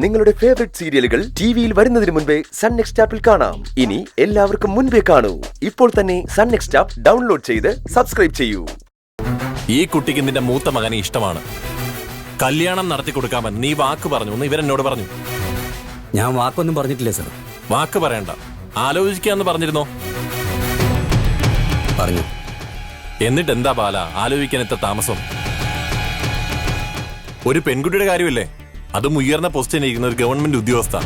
നിങ്ങളുടെ ഫേവറേറ്റ് സീരിയലുകൾ ടിവിയിൽ വരുന്നതിന് മുൻപേ സൺ നെക്സ്റ്റ് ആപ്പിൽ കാണാം. ഇനി എല്ലാവർക്കും മുൻപേ കാണൂ. ഇപ്പോൾ തന്നെ സൺ നെക്സ്റ്റ് ആപ്പ് ഡൗൺലോഡ് ചെയ്ത് സബ്സ്ക്രൈബ് ചെയ്യൂ. ഈ കുട്ടിക്ക് നിന്റെ മൂത്ത മകനെ ഇഷ്ടമാണ്. കല്യാണം നടത്തി കൊടുക്കാമെന്ന് നീ വാക്ക് പറഞ്ഞു എന്ന് ഇവരെന്നോട് പറഞ്ഞു. ഞാൻ വാക്കൊന്നും പറഞ്ഞിട്ടില്ല സർ. വാക്ക് പറയണ്ട, ആലോചിക്കാന്ന് പറഞ്ഞിരുന്നോ? പറഞ്ഞു. എന്നിട്ട് എന്താ ബാല ആലോചിക്കാൻ എത്ര താമസം? ഒരു പെൺകുട്ടിയുടെ കാര്യമല്ലേ, അതും ഉയർന്ന പോസ്റ്റിൽ ഇരിക്കുന്ന ഒരു ഗവൺമെന്റ് ഉദ്യോഗസ്ഥ.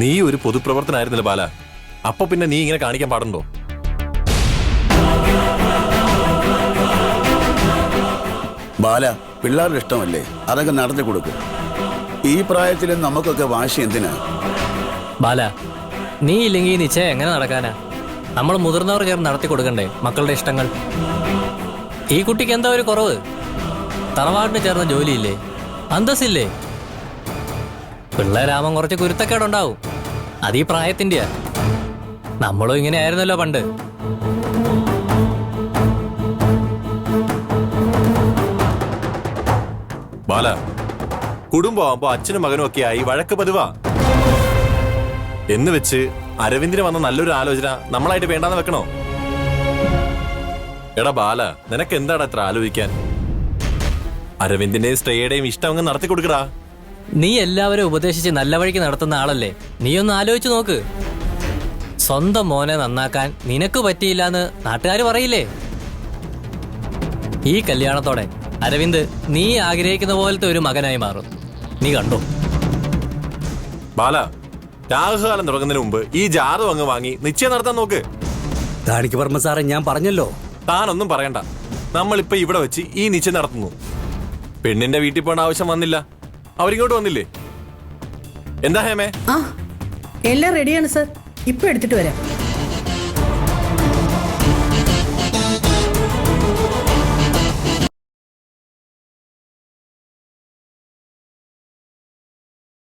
നീ ഒരു പൊതുപ്രവർത്തനായിരുന്നില്ല ബാല, അപ്പൊ പിന്നെ നീ ഇങ്ങനെ കാണിക്കാൻ പാടുണ്ടോ? ബാല, പിള്ളേരുടെ ഇഷ്ടമല്ലേ, അതൊക്കെ നടത്തി കൊടുക്കും. ഈ പ്രായത്തിൽ നമുക്കൊക്കെ വാശി എന്തിനാ? ബാല, നീ ഇല്ലെങ്കിൽ നിശ്ചയം എങ്ങനെ നടക്കാനാ? നമ്മൾ മുതിർന്നവർ ചേർന്ന് നടത്തി കൊടുക്കണ്ടേ മക്കളുടെ ഇഷ്ടങ്ങൾ? ഈ കുട്ടിക്ക് എന്താ ഒരു കുറവ്? തറവാടിന് ചേർന്ന ജോലിയില്ലേ, അന്തസ്സില്ലേ? പിള്ളേരാമം കുറച്ച് കുരുത്തക്കേടുണ്ടാവും, അത് ഈ പ്രായത്തിൻ്റെയാ. നമ്മളും ഇങ്ങനെ ആയിരുന്നല്ലോ പണ്ട്. ബാല, കുടുംബമാകുമ്പോ അച്ഛനും മകനും ഒക്കെ ആയി വഴക്ക് പതിവാ. എന്ന് വെച്ച് അരവിന്ദിന് വന്ന നല്ലൊരു ആലോചന നമ്മളായിട്ട് വേണ്ടാന്ന് വെക്കണോ? എടാ ബാല, നിനക്ക് എന്താണ് അത്ര ആലോചിക്കാൻ? അരവിന്ദിന്റെയും ശ്രേയയുടെയും ഇഷ്ടം അങ്ങ് നടത്തി കൊടുക്കടാ. നീ എല്ലാവരും ഉപദേശിച്ച് നല്ല വഴിക്ക് നടത്തുന്ന ആളല്ലേ, നീ ഒന്ന് ആലോചിച്ച് നോക്ക്. സ്വന്തം മോനെ നന്നാക്കാൻ നിനക്ക് പറ്റിയില്ലാന്ന് നാട്ടുകാർ പറയില്ലേ? ഈ കല്യാണത്തോടെ അരവിന്ദ് നീ ആഗ്രഹിക്കുന്ന പോലത്തെ ഒരു മകനായി മാറും. നീ കണ്ടോ? ബാല, രാഹുകാലം തുടങ്ങുന്നതിന് മുമ്പ് ഈ ജാതകം അങ്ങ് വാങ്ങി നിശ്ചയം നടത്താൻ നോക്ക്. താടിക്ക് പറമ്പ സാറേ, ഞാൻ പറഞ്ഞല്ലോ. താനൊന്നും പറയണ്ട, നമ്മളിപ്പോ ഇവിടെ വെച്ച് ഈ നിശ്ചയം നടത്തുന്നു. പെണ്ണിന്റെ വീട്ടിൽ പോകേണ്ട ആവശ്യം വന്നില്ല, അവരിങ്ങോട്ട് വന്നില്ലേ? എന്താ ഹേമേ? എല്ലാം റെഡിയാണ് സർ, ഇപ്പൊ എടുത്തിട്ട് വരാം.